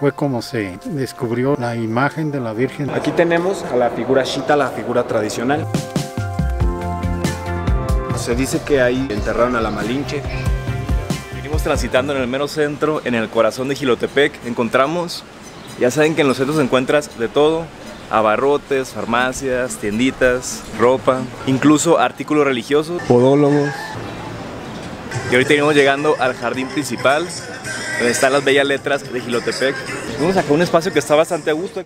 fue como se descubrió la imagen de la Virgen. Aquí tenemos a la figura Shita, la figura tradicional. Se dice que ahí enterraron a la Malinche. Venimos transitando en el mero centro, en el corazón de Jilotepec. Encontramos, ya saben que en los centros encuentras de todo: abarrotes, farmacias, tienditas, ropa, incluso artículos religiosos, podólogos. Y ahorita venimos llegando al jardín principal, donde están las bellas letras de Jilotepec. Vamos acá a un espacio que está bastante a gusto.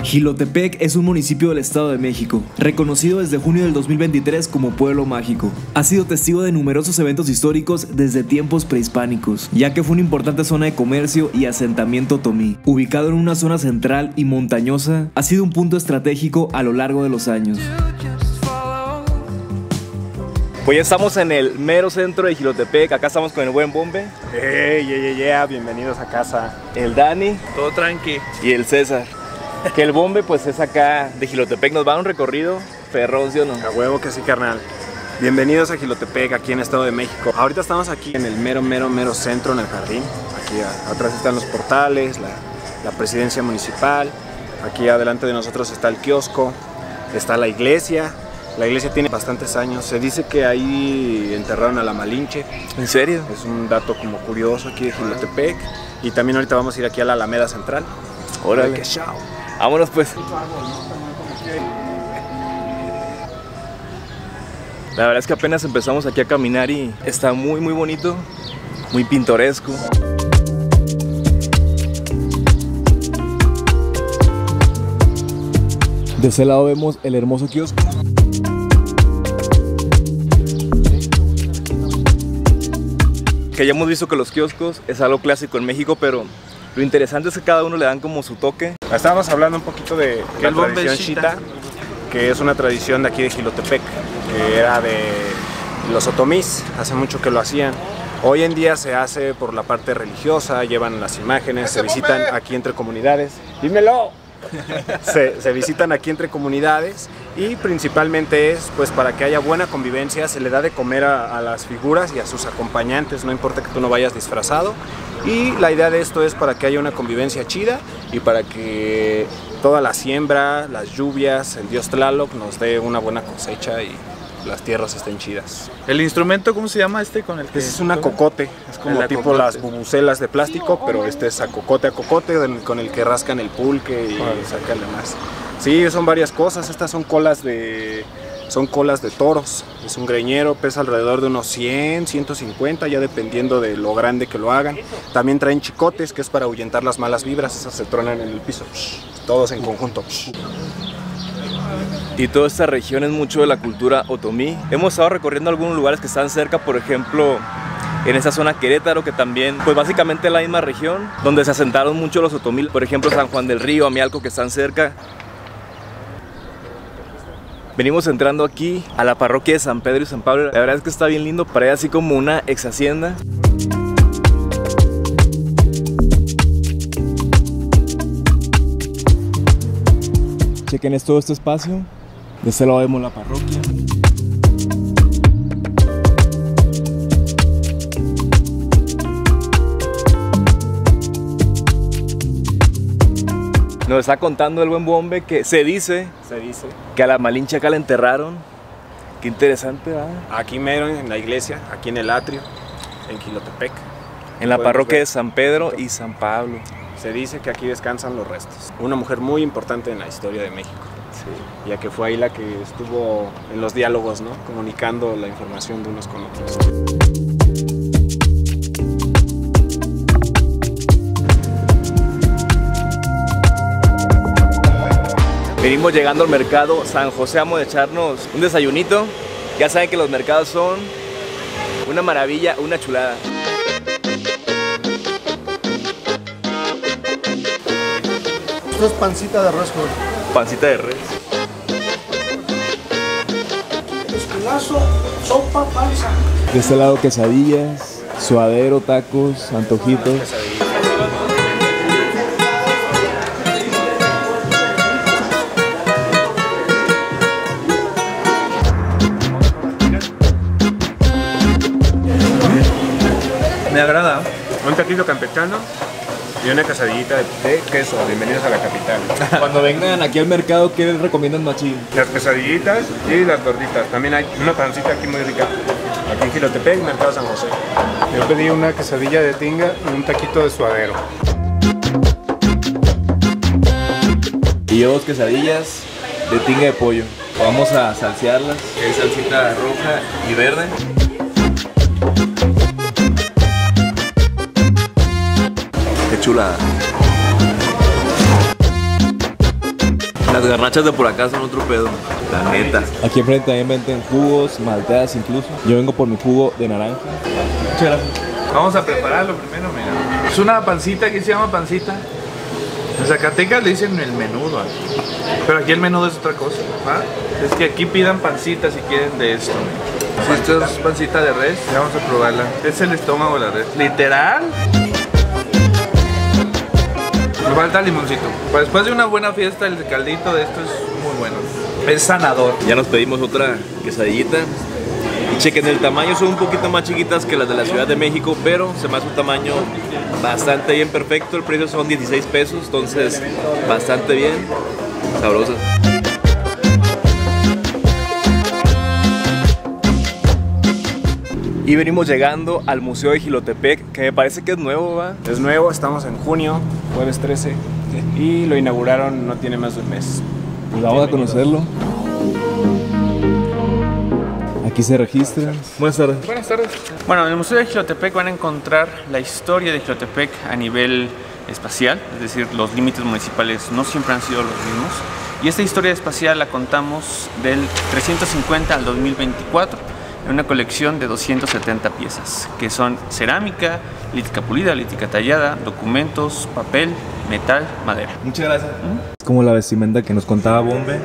Jilotepec es un municipio del Estado de México, reconocido desde junio del 2023 como pueblo mágico. Ha sido testigo de numerosos eventos históricos desde tiempos prehispánicos, ya que fue una importante zona de comercio y asentamiento otomí. Ubicado en una zona central y montañosa, ha sido un punto estratégico a lo largo de los años. Pues ya estamos en el mero centro de Jilotepec. Acá estamos con el buen Bombe. Bienvenidos a casa. El Dani. Todo tranqui. Y el César. Que el Bombe pues es acá de Jilotepec. Nos va a un recorrido ferrón, ¿sí o no? A huevo que sí, carnal. Bienvenidos a Jilotepec, aquí en Estado de México. Ahorita estamos aquí en el mero centro, en el jardín. Aquí atrás están los portales, la presidencia municipal. Aquí adelante de nosotros está el kiosco, está la iglesia. La iglesia tiene bastantes años. Se dice que ahí enterraron a la Malinche. ¿En serio? Es un dato como curioso aquí de Jilotepec. Y también ahorita vamos a ir aquí a la Alameda Central. Órale. ¡Qué show! Vámonos pues. La verdad es que apenas empezamos aquí a caminar y está muy bonito, muy pintoresco. De ese lado vemos el hermoso kiosco. Que ya hemos visto que los kioscos es algo clásico en México, pero lo interesante es que cada uno le dan como su toque. Estábamos hablando un poquito de la tradición Shita, que es una tradición de aquí de Jilotepec, que era de los otomís, hace mucho que lo hacían. Hoy en día se hace por la parte religiosa, llevan las imágenes, se visitan aquí entre comunidades. ¡Dímelo! Se visitan aquí entre comunidades y principalmente es pues para que haya buena convivencia. Se le da de comer a las figuras y a sus acompañantes, no importa que tú no vayas disfrazado, y la idea de esto es para que haya una convivencia chida y para que toda la siembra, las lluvias, el dios Tlaloc nos dé una buena cosecha y las tierras estén chidas. ¿El instrumento cómo se llama este con el que...? Es una cocote, es como tipo cocote. Las bubucelas de plástico, pero este es a cocote con el que rascan el pulque y sacan demás. Sí, son varias cosas. Estas son colas de toros. Es un greñero, pesa alrededor de unos 100, 150, ya dependiendo de lo grande que lo hagan. También traen chicotes, que es para ahuyentar las malas vibras. Esas se tronan en el piso, todos en conjunto. Y toda esta región es mucho de la cultura otomí. Hemos estado recorriendo algunos lugares que están cerca, por ejemplo, en esta zona Querétaro, que también, pues básicamente es la misma región, donde se asentaron mucho los otomí. Por ejemplo, San Juan del Río, Amialco, que están cerca. Venimos entrando aquí a la parroquia de San Pedro y San Pablo. La verdad es que está bien lindo, parece así como una ex hacienda. Chequen todo este espacio. De este lado vemos la parroquia. Nos está contando el buen Bombe que se dice que a la Malinche acá la enterraron. Qué interesante, ¿verdad? Aquí mero en la iglesia, aquí en el atrio, en Jilotepec. En la parroquia de San Pedro y San Pablo. Se dice que aquí descansan los restos. Una mujer muy importante en la historia de México. Sí. Ya que fue ahí la que estuvo en los diálogos, ¿no? Comunicando la información de unos con otros. Venimos llegando al mercado San José, vamos a echarnos un desayunito. Ya saben que los mercados son una maravilla, una chulada. Esto es pancita de res, joven. Pancita de res. Espinazo, sopa, panza. De este lado quesadillas, suadero, tacos, antojitos. Me agrada. Un taquito campechano Y una quesadillita de queso. Bienvenidos a la capital. Cuando vengan aquí al mercado, ¿qué les recomiendan machín? Las quesadillitas y las gorditas. También hay una pancita aquí muy rica. Aquí en Jilotepec, Mercado San José. Yo pedí una quesadilla de tinga y un taquito de suadero. Y yo 2 quesadillas de tinga de pollo. Vamos a salsearlas, que es salsita roja y verde. Qué chulada. Las garnachas de por acá son otro pedo, la neta. Aquí enfrente también venden jugos, malteadas incluso. Yo vengo por mi jugo de naranja. Muchas gracias. Vamos a prepararlo primero, mira. Es una pancita, aquí se llama pancita. En Zacatecas le dicen el menudo aquí. Pero aquí el menudo es otra cosa, ¿va? Es que aquí pidan pancita si quieren de esto. Si esto es pancita de res, ya vamos a probarla. Es el estómago de la res. ¿Literal? Me falta limoncito. Pues después de una buena fiesta, el caldito de esto es muy bueno. Es sanador. Ya nos pedimos otra quesadillita. Y chequen, el tamaño son un poquito más chiquitas que las de la Ciudad de México, pero se me hace un tamaño bastante bien, perfecto. El precio son 16 pesos, entonces bastante bien, sabrosas. Y venimos llegando al Museo de Jilotepec, que me parece que es nuevo, ¿va? Es nuevo, estamos en junio, jueves 13. Y lo inauguraron no tiene más de un mes. Pues vamos a conocerlo. Aquí se registra. Buenas tardes. Buenas tardes. Bueno, en el Museo de Jilotepec van a encontrar la historia de Jilotepec a nivel espacial, es decir, los límites municipales no siempre han sido los mismos. Y esta historia espacial la contamos del 350 al 2024 en una colección de 270 piezas, que son cerámica, lítica pulida, lítica tallada, documentos, papel, metal, madera. Muchas gracias. Es como la vestimenta que nos contaba Bombe.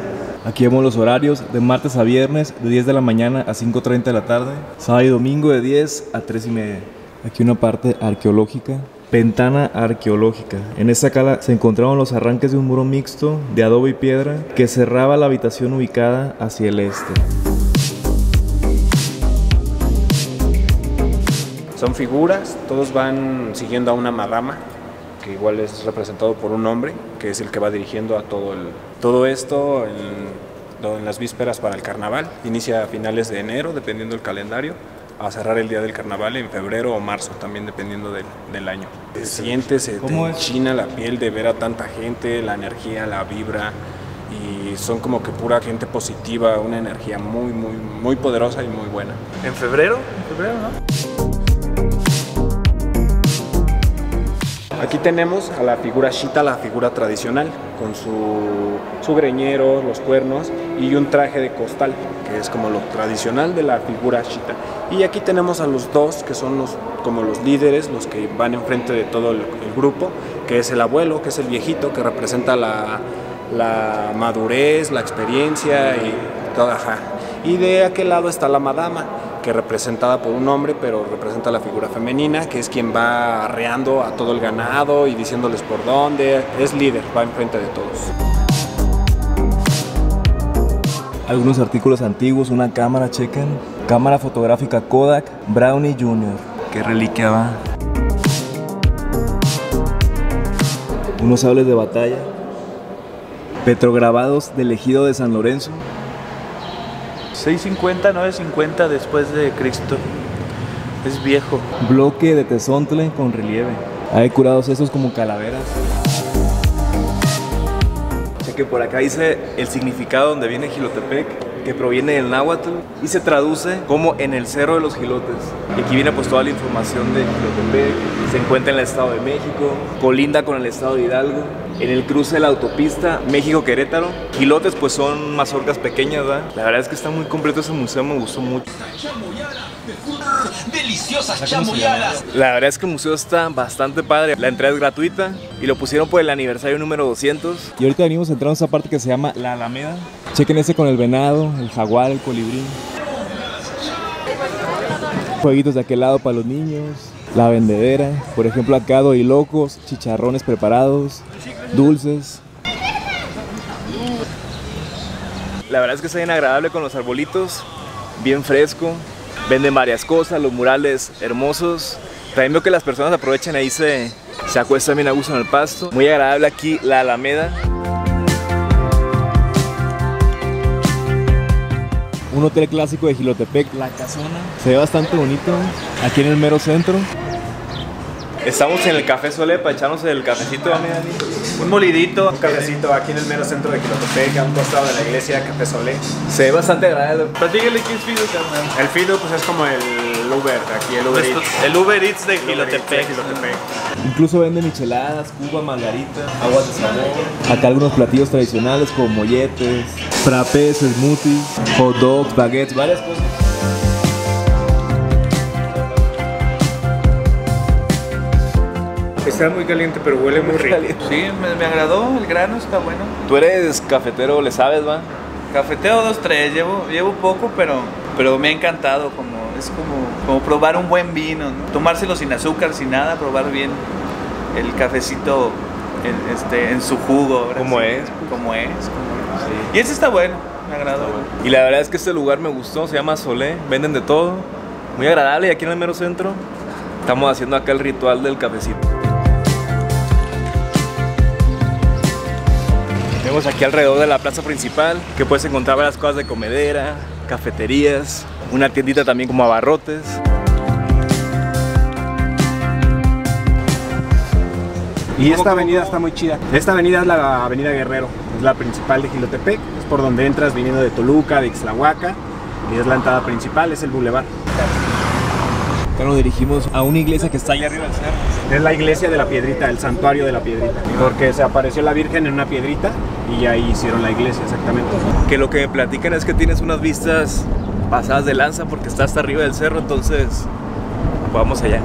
Aquí vemos los horarios de martes a viernes de 10 de la mañana a 5:30 de la tarde, sábado y domingo de 10 a 3:30. Aquí una parte arqueológica, ventana arqueológica. En esta cala se encontraron los arranques de un muro mixto de adobe y piedra que cerraba la habitación ubicada hacia el este. Son figuras, todos van siguiendo a una madama, que igual es representado por un hombre, que es el que va dirigiendo a todo esto en las vísperas para el carnaval. Inicia a finales de enero, dependiendo del calendario, a cerrar el día del carnaval en febrero o marzo, también dependiendo del año. Se siente, se te enchina la piel de ver a tanta gente, la energía, la vibra, y son como que pura gente positiva, una energía muy, muy, muy poderosa y muy buena. ¿En febrero? ¿En febrero, no? Aquí tenemos a la figura Shita, la figura tradicional, con su greñero, los cuernos y un traje de costal, que es como lo tradicional de la figura Shita. Y aquí tenemos a los dos, que son como los líderes, los que van enfrente de todo el grupo, que es el abuelo, que es el viejito, que representa la madurez, la experiencia y todo. Ajá. Y de aquel lado está la madama, que representada por un hombre, pero representa la figura femenina, que es quien va arreando a todo el ganado y diciéndoles por dónde. Es líder, va enfrente de todos. Algunos artículos antiguos, una cámara, chequen. Cámara fotográfica Kodak Brownie Jr. Qué reliquia va. Unos sables de batalla. Petrograbados del ejido de San Lorenzo. 650, 950 después de Cristo. Es viejo. Bloque de tezontle con relieve. Hay curados esos como calaveras. Que por acá dice el significado donde viene Jilotepec, que proviene del náhuatl y se traduce como en el Cerro de los Jilotes. Y aquí viene pues toda la información de Jilotepec. Se encuentra en el Estado de México, colinda con el Estado de Hidalgo, en el cruce de la autopista México-Querétaro. Jilotes pues son mazorcas pequeñas, ¿verdad? La verdad es que está muy completo ese museo, me gustó mucho. ¡Deliciosas chamoyadas! La verdad es que el museo está bastante padre. La entrada es gratuita y lo pusieron por el aniversario número 200. Y ahorita venimos entrando a esa parte que se llama La Alameda. Chequen ese con el venado, el jaguar, el colibrí. Jueguitos de aquel lado para los niños. La vendedera. Por ejemplo, acá dorilocos, chicharrones preparados, dulces. La verdad es que está bien agradable con los arbolitos, bien fresco. Venden varias cosas, los murales hermosos. También veo que las personas aprovechan ahí se Se acuesta bien a gusto en el pasto. Muy agradable aquí la Alameda. Un hotel clásico de Jilotepec, La Casona. Se ve bastante bonito aquí en el mero centro. Estamos en el Café Solé para echarnos el cafecito, amigo. Un molidito. Un cafecito aquí en el mero centro de Jilotepec, a un costado de la iglesia Café Solé. Se ve bastante agradable. Platícale qué es Fido, carnal. El Fido pues es como el Uber, aquí el Uber Eats. El Uber Eats de Jilotepec. Incluso venden micheladas, cuba, margarita, aguas de sabor. Acá algunos platillos tradicionales como molletes, frappés, smoothies, hot dogs, baguettes, varias cosas. Está muy caliente, pero huele muy rico. Sí, me agradó, el grano está bueno. Tú eres cafetero, ¿le sabes, va? Cafeteo 2-3, llevo poco, pero me ha encantado, es como probar un buen vino, ¿no? Tomárselo sin azúcar, sin nada, probar bien el cafecito en su jugo. Como es. Sí. Y ese está bueno, me agradó. Y la verdad es que este lugar me gustó, se llama Solé, venden de todo, muy agradable y aquí en el mero centro estamos haciendo acá el ritual del cafecito. Tenemos aquí alrededor de la plaza principal que puedes encontrar varias cosas de comedera, cafeterías, una tiendita también como abarrotes. Y esta avenida está muy chida. Esta avenida es la avenida Guerrero, es la principal de Jilotepec, es por donde entras viniendo de Toluca, de Ixtlahuaca, y es la entrada principal, es el bulevar. Acá nos dirigimos a una iglesia que está allá arriba del cerro. Es la iglesia de la Piedrita, el santuario de la Piedrita, porque se apareció la Virgen en una piedrita y ahí hicieron la iglesia exactamente. Que lo que me platican es que tienes unas vistas pasadas de lanza porque está hasta arriba del cerro, entonces vamos allá.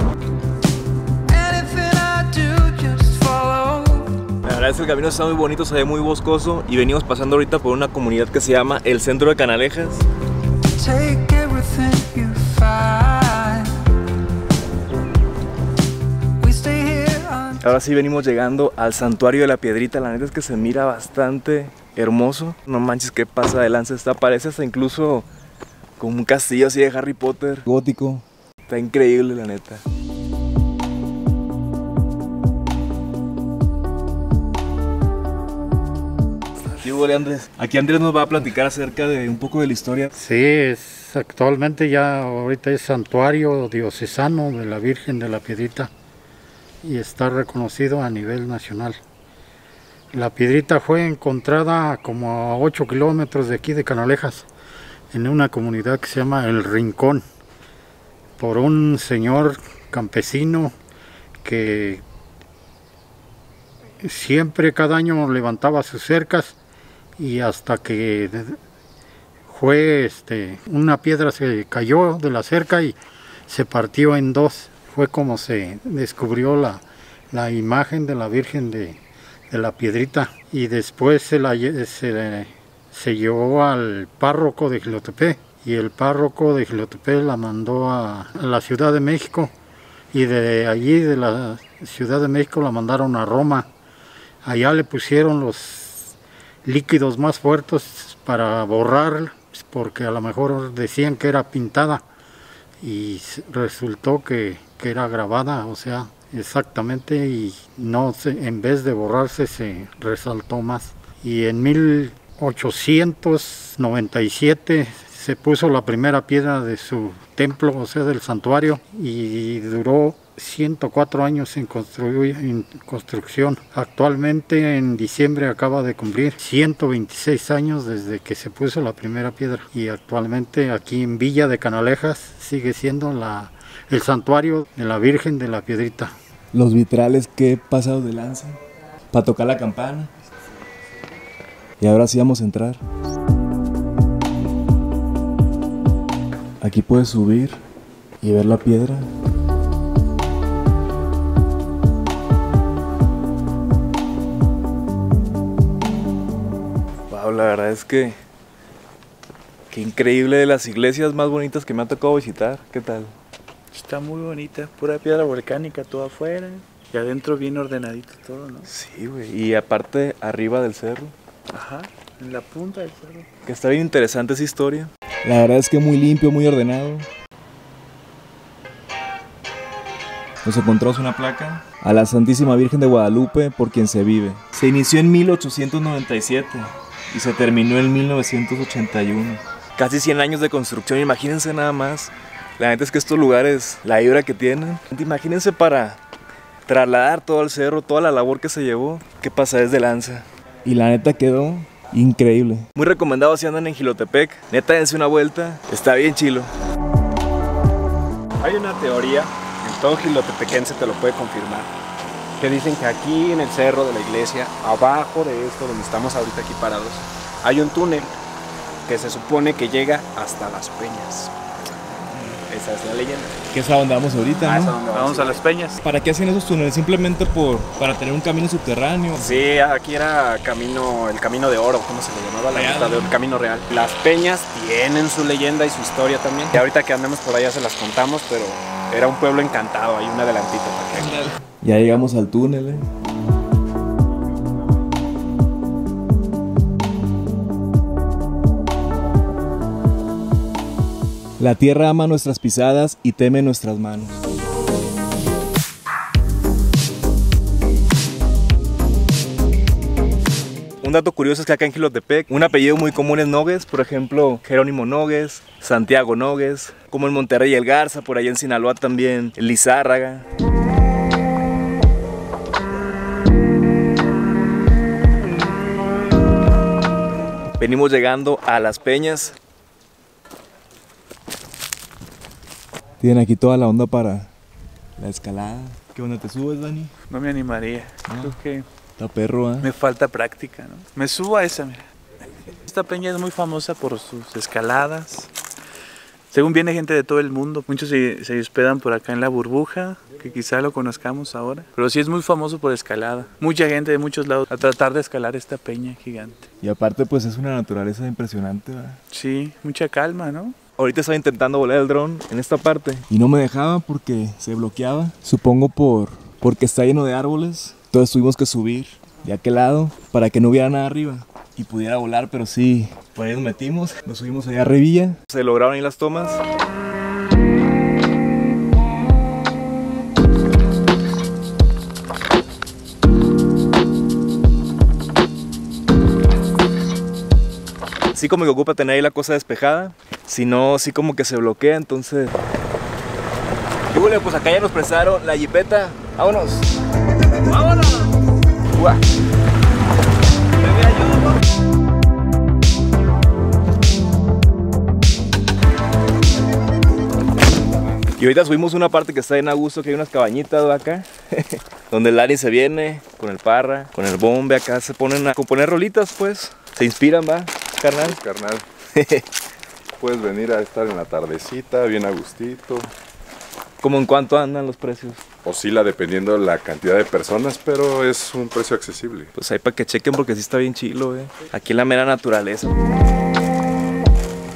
La verdad es que el camino está muy bonito, se ve muy boscoso y venimos pasando ahorita por una comunidad que se llama el Centro de Canalejas. Ahora sí venimos llegando al Santuario de la Piedrita, la neta es que se mira bastante hermoso. No manches, qué pasa de lanza está, parece hasta incluso como un castillo así de Harry Potter, gótico. Está increíble la neta. Andrés. Aquí Andrés nos va a platicar acerca de un poco de la historia. Sí, actualmente ya ahorita es santuario diocesano de la Virgen de la Piedrita y está reconocido a nivel nacional. La Piedrita fue encontrada como a 8 kilómetros de aquí de Canalejas, en una comunidad que se llama El Rincón, por un señor campesino que siempre cada año levantaba sus cercas y hasta que fue una piedra se cayó de la cerca y se partió en dos. Fue como se descubrió la imagen de la Virgen de la Piedrita y después se llevó al párroco de Jilotepec y el párroco de Jilotepec la mandó a la Ciudad de México y de allí de la Ciudad de México la mandaron a Roma. Allá le pusieron los líquidos más fuertes para borrar, porque a lo mejor decían que era pintada y resultó que era grabada, o sea, exactamente, y no en vez de borrarse se resaltó más. Y en 1897 se puso la primera piedra de su templo, o sea, del santuario, y duró 104 años en construcción. Actualmente en diciembre acaba de cumplir 126 años desde que se puso la primera piedra y actualmente aquí en Villa de Canalejas sigue siendo el santuario de la Virgen de la Piedrita. Los vitrales que pasado de lanza para tocar la campana. Y ahora sí vamos a entrar. Aquí puedes subir y ver la piedra. La verdad es que qué increíble, de las iglesias más bonitas que me ha tocado visitar. ¿Qué tal? Está muy bonita, pura piedra volcánica todo afuera y adentro bien ordenadito todo, ¿no? Sí, güey, y aparte arriba del cerro. Ajá, en la punta del cerro. Que está bien interesante esa historia. La verdad es que muy limpio, muy ordenado. nos encontramos una placa a la Santísima Virgen de Guadalupe, por quien se vive. Se inició en 1897 y se terminó en 1981. Casi 100 años de construcción, imagínense nada más. La neta es que estos lugares, la vibra que tienen, imagínense para trasladar todo el cerro, toda la labor que se llevó, qué pasa desde lanza. Y la neta quedó increíble. Muy recomendado si andan en Jilotepec, neta dense una vuelta, está bien chilo. Hay una teoría, en todo jilotepequense te lo puede confirmar, que dicen que aquí en el cerro de la iglesia, abajo de esto donde estamos ahorita aquí parados, hay un túnel que se supone que llega hasta Las Peñas. Esa es la leyenda. Que es a donde vamos ahorita, ¿no? Vamos a Las Peñas. ¿Para qué hacían esos túneles? ¿Simplemente para tener un camino subterráneo? Sí, aquí era el camino de oro, ¿cómo se le llamaba? La ruta del camino real. Las Peñas tienen su leyenda y su historia también. Y ahorita que andemos por allá se las contamos, pero era un pueblo encantado, hay un adelantito para que... Ya llegamos al túnel, La tierra ama nuestras pisadas y teme nuestras manos. Un dato curioso es que acá en Jilotepec un apellido muy común es Nogues, por ejemplo Jerónimo Nogues, Santiago Nogues, como en Monterrey el Garza, por allá en Sinaloa también el Lizárraga. Venimos llegando a Las Peñas. Tienen aquí toda la onda para la escalada. ¿Qué onda te subes, Dani? No me animaría. Creo que Está perro, ¿eh? me falta práctica, ¿no? Me subo a esa, mira. Esta peña es muy famosa por sus escaladas. Según viene gente de todo el mundo, muchos se hospedan por acá en La Burbuja, que quizá lo conozcamos ahora. Pero sí es muy famoso por escalada. Mucha gente de muchos lados a tratar de escalar esta peña gigante. Y aparte pues es una naturaleza impresionante, ¿verdad? Sí, mucha calma, ¿no? Ahorita estaba intentando volar el dron en esta parte y no me dejaba porque se bloqueaba. Supongo porque está lleno de árboles. Entonces tuvimos que subir de aquel lado para que no hubiera nada arriba y pudiera volar, pero sí, por ahí nos subimos allá arribilla. Se lograron ahí las tomas. Sí, como que ocupa tener ahí la cosa despejada, si no, sí como que se bloquea, entonces... Y bueno, pues acá ya nos prestaron la jipeta, vámonos. ¡Vámonos! ¡Uah! Y ahorita subimos una parte que está en Augusto, que hay unas cabañitas acá, donde el Lani se viene con el Parra, con el Bombe, acá se ponen a componer rolitas, pues, se inspiran, va, carnal. Sí, carnal. Puedes venir a estar en la tardecita, bien a gustito. ¿Cómo en cuánto andan los precios? Oscila dependiendo de la cantidad de personas, pero es un precio accesible. Pues ahí para que chequen porque sí está bien chilo, Aquí en la mera naturaleza.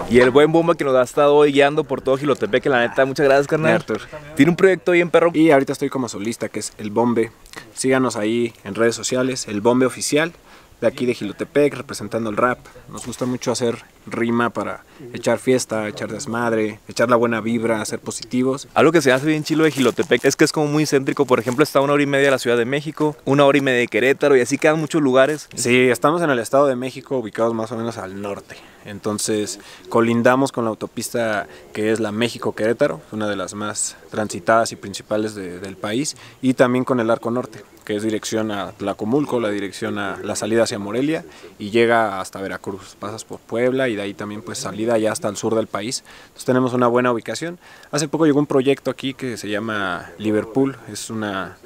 Y el buen Bomba que nos ha estado hoy guiando por todo Jilotepec, que la neta, muchas gracias, carnal. Arthur. Tiene un proyecto bien perro. Y ahorita estoy como solista, que es El Bombe. Síganos ahí en redes sociales, El Bombe Oficial, de aquí de Jilotepec, representando el rap. Nos gusta mucho hacer rima para echar fiesta, echar desmadre, echar la buena vibra, ser positivos. Algo que se hace bien chilo de Jilotepec es que es como muy céntrico. Por ejemplo, está a 1 hora y media de la Ciudad de México, 1 hora y media de Querétaro, y así quedan muchos lugares. Sí, estamos en el Estado de México, ubicados más o menos al norte. Entonces colindamos con la autopista que es la México-Querétaro, una de las más transitadas y principales del país, y también con el Arco Norte, que es dirección a Tlacomulco, la dirección a la salida hacia Morelia, y llega hasta Veracruz. Pasas por Puebla y de ahí también pues salida ya hasta el sur del país. Entonces tenemos una buena ubicación. Hace poco llegó un proyecto aquí que se llama Liverpool, es una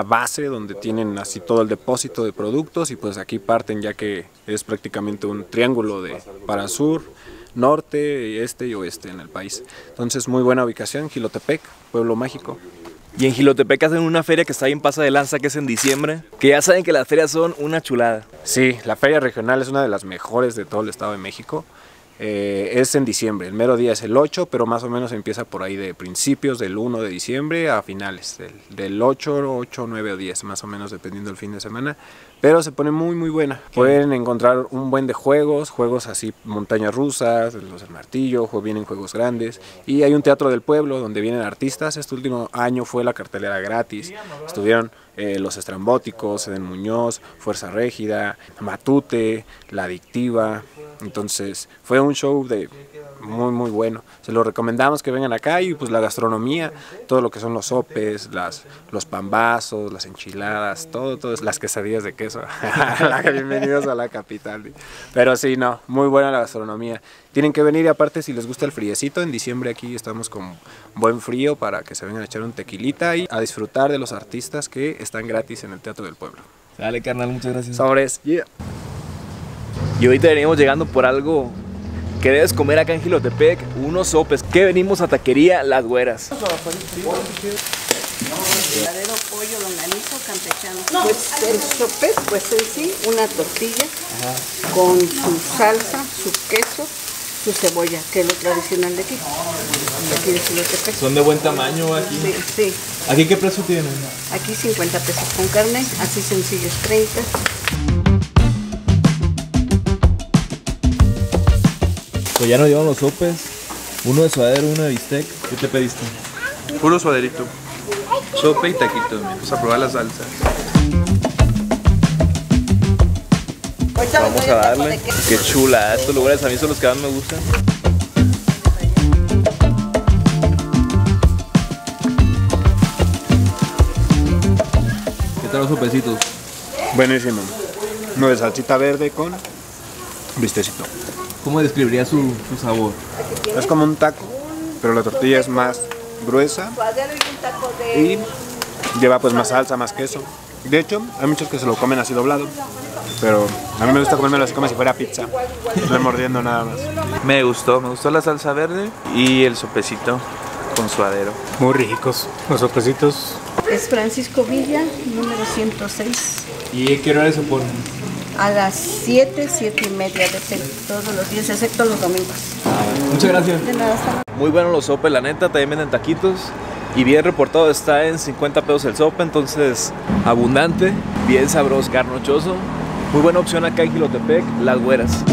base donde tienen así todo el depósito de productos y pues aquí parten, ya que es prácticamente un triángulo para sur, norte, este y oeste en el país. Entonces muy buena ubicación, Jilotepec, pueblo mágico. Y en Jilotepec hacen una feria que está bien pasa de lanza, que es en diciembre, que ya saben que las ferias son una chulada. Sí, la feria regional es una de las mejores de todo el Estado de México. es en diciembre, el mero día es el 8, pero más o menos empieza por ahí de principios del 1 de diciembre a finales, del 8, 9 o 10, más o menos dependiendo del fin de semana, pero se pone muy muy buena. Pueden encontrar un buen de juegos así, montañas rusas, los del martillo, vienen juegos grandes, y hay un teatro del pueblo donde vienen artistas. Este último año fue la cartelera gratis, estuvieron Los Estrambóticos, Eden Muñoz, Fuerza Régida, Matute, La Adictiva. Entonces fue un show de muy muy bueno, se lo recomendamos que vengan acá. Y pues la gastronomía, todo lo que son los sopes, los pambazos, las enchiladas, todo, las quesadillas de queso. Bienvenidos a la capital. Pero sí, no, muy buena la gastronomía, tienen que venir. Y aparte, si les gusta el friecito, en diciembre aquí estamos con buen frío para que se vengan a echar un tequilita y a disfrutar de los artistas que están gratis en el Teatro del Pueblo. Dale, carnal, muchas gracias. Sobres, yeah. Y ahorita venimos llegando por algo que debes comer acá en Jilotepec, unos sopes. Que venimos a Taquería Las Güeras. Verdadero pollo longanizo campechano. Pues el sope, pues en sí, una tortilla con su salsa, su queso, su cebolla, que es lo tradicional de aquí. Aquí de Jilotepec. ¿Son de buen tamaño aquí? Sí, sí. ¿Aquí qué precio tienen? Aquí 50 pesos con carne, así sencillos 30. Pues ya nos llevan los sopes, uno de suadero, uno de bistec. ¿Qué te pediste? Puro suaderito. Sope y taquito. Vamos a probar la salsa. Vamos a darle. Qué chula, estos lugares a mí son los que más me gustan. ¿Qué tal los sopecitos? Buenísimo. Uno de salsita verde con bistecito. ¿Cómo describiría su sabor? Es como un taco, pero la tortilla es más gruesa y lleva pues más salsa, más queso. De hecho, hay muchos que se lo comen así doblado, pero a mí me gusta comérmelo así como si fuera pizza, no mordiendo nada más. Me gustó la salsa verde y el sopecito con suadero. Muy ricos los sopecitos. Es Francisco Villa, número 106. ¿Y qué hora se ponen? A las 7, 7:30 de todos los días, excepto los domingos. Muchas gracias. De nada, hasta luego. Muy buenos los sopes, la neta, también venden taquitos. Y bien reportado, está en 50 pesos el sope, entonces abundante, bien sabroso, carnochoso. Muy buena opción acá en Jilotepec, Las Güeras.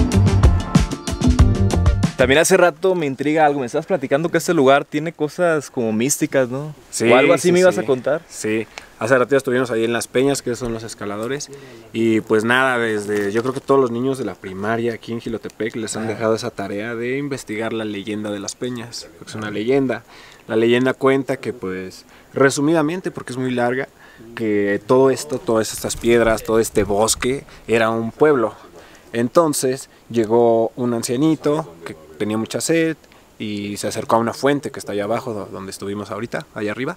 También hace rato me intriga algo, me estabas platicando que este lugar tiene cosas como místicas, ¿no? Sí, o algo así sí, me ibas sí. a contar. Sí, hace rato estuvimos ahí en Las Peñas, que son los escaladores, y pues nada, yo creo que todos los niños de la primaria aquí en Jilotepec les han dejado esa tarea de investigar la leyenda de Las Peñas, porque es una leyenda. La leyenda cuenta que, pues, resumidamente, porque es muy larga, que todo esto, todas estas piedras, todo este bosque era un pueblo. Entonces llegó un ancianito que tenía mucha sed y se acercó a una fuente que está allá abajo, donde estuvimos ahorita, allá arriba,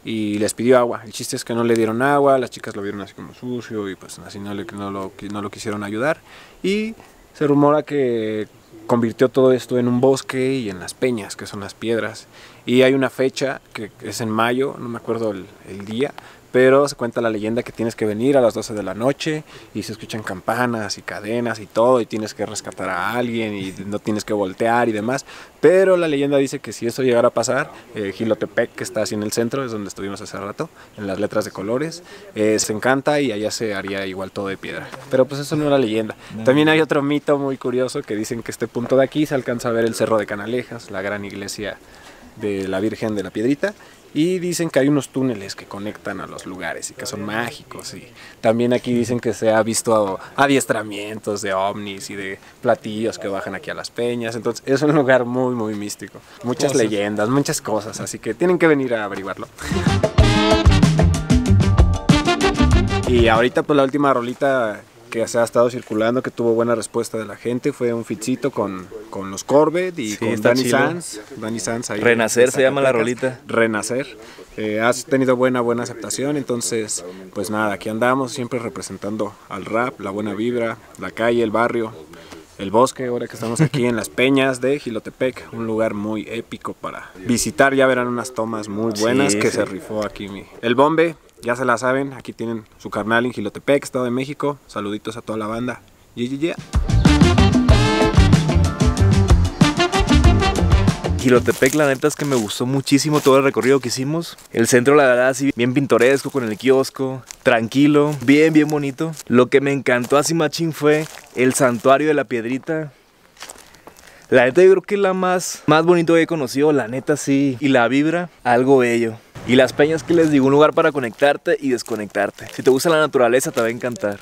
y les pidió agua. El chiste es que no le dieron agua, las chicas lo vieron así como sucio y pues así no lo quisieron ayudar, y se rumora que convirtió todo esto en un bosque y en las peñas, que son las piedras. Y hay una fecha que es en mayo, no me acuerdo el día, pero se cuenta la leyenda que tienes que venir a las 12 de la noche y se escuchan campanas y cadenas y todo, y tienes que rescatar a alguien y no tienes que voltear y demás. Pero la leyenda dice que si eso llegara a pasar, Jilotepec, que está así en el centro, es donde estuvimos hace rato, en las letras de colores, se encanta y allá se haría igual todo de piedra. Pero pues eso no era leyenda. También hay otro mito muy curioso que dicen que este punto de aquí se alcanza a ver el Cerro de Canalejas, la gran iglesia de la Virgen de la Piedrita, y dicen que hay unos túneles que conectan a los lugares y que son mágicos. Y también aquí dicen que se ha visto adiestramientos de ovnis y de platillos que bajan aquí a las peñas. Entonces es un lugar muy muy místico, muchas leyendas, muchas cosas, así que tienen que venir a averiguarlo. Y ahorita pues la última rolita que se ha estado circulando, que tuvo buena respuesta de la gente, fue un fitcito con los Corbett y con Dani Sanz. Ahí Renacer se llama la rolita. Renacer. Has tenido buena aceptación, entonces pues nada, aquí andamos siempre representando al rap, la buena vibra, la calle, el barrio, el bosque. Ahora que estamos aquí en las peñas de Jilotepec, un lugar muy épico para visitar. Ya verán unas tomas muy buenas que se rifó aquí el Bombe. Ya se la saben, aquí tienen su carnal en Jilotepec, Estado de México. Saluditos a toda la banda. Yeah. Jilotepec, la neta es que me gustó muchísimo todo el recorrido que hicimos. El centro, la verdad, así bien pintoresco, con el kiosco, tranquilo, bien bonito. Lo que me encantó así machín fue el santuario de la Piedrita. La neta yo creo que es la más bonito que he conocido, la neta sí. Y la vibra, algo bello. Y las peñas, que les digo, un lugar para conectarte y desconectarte. Si te gusta la naturaleza te va a encantar.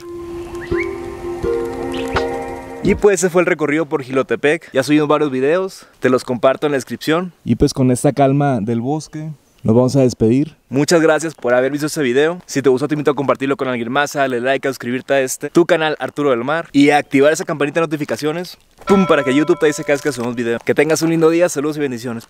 Y pues ese fue el recorrido por Jilotepec. Ya subimos varios videos, te los comparto en la descripción. Y pues con esta calma del bosque nos vamos a despedir. Muchas gracias por haber visto este video. Si te gustó te invito a compartirlo con alguien más, a darle like, a suscribirte a tu canal Arturo del Mar y a activar esa campanita de notificaciones, ¡pum!, para que YouTube te dice cada vez que subimos video. Que tengas un lindo día, saludos y bendiciones.